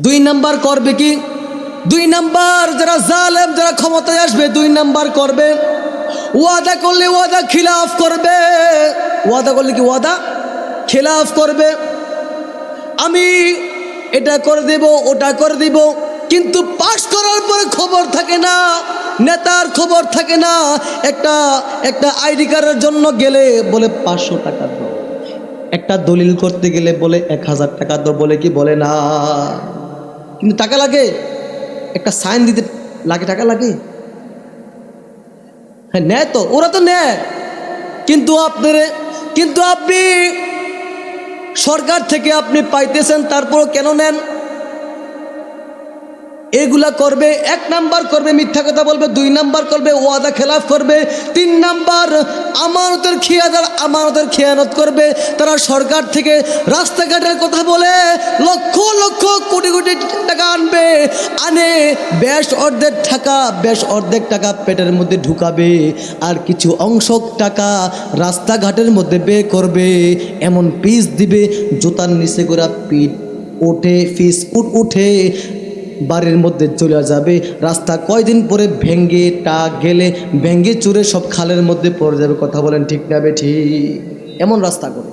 দুই নাম্বার করবে কি? দুই নাম্বার যারা জালেম, যারা ক্ষমতায় আসবে, দুই নাম্বার করবে ওয়াদা করলে ওয়াদা খিলাফ করবে। ওয়াদা করলে কি? ওয়াদা খিলাফ করবে। আমি এটা করে দেব, ওটা করে দেব, কিন্তু পাশ করার পরে খবর থাকে না, নেতার খবর থাকে না। একটা আইডি কার্ডের জন্য গেলে বলে 500 টাকা দাও, একটা দলিল করতে গেলে বলে 1000 টাকা দাও, বলে কি? বলে না। কিন্তু টাকা লাগে, একটা সাইন দিতে লাগে, টাকা লাগে। হ্যাঁ, নেয় তো, ওরা তো নেয়। কিন্তু আপনি সরকার থেকে আপনি পাইতেছেন, তারপরও কেন নেন? এগুলা করবে। এক নাম্বার করবে মিথ্যা কথা বলবে, দুই নাম্বার করবে ওয়াদা খেলাফ করবে, তিন নাম্বার আমানতের খেয়ানত করবে। তারা সরকার থেকে রাস্তাঘাটের কথা বলে লক্ষ লক্ষ কোটি কোটি টাকা আনবে, আনে বেশ অর্ধেক টাকা পেটের মধ্যে ঢুকাবে, আর কিছু অংশ টাকা রাস্তাঘাটের মধ্যে ব্যয় করবে। এমন পিস দিবে জুতার নিচে করে পিঠ উঠে, ফিস উঠে বাড়ির মধ্যে চলে যাবে। রাস্তা কয়দিন পরে ভেঙ্গে চুরে সব খালের মধ্যে পড়ে যাবে। কথা বলেন ঠিক না? ঠিক এমন রাস্তা করে।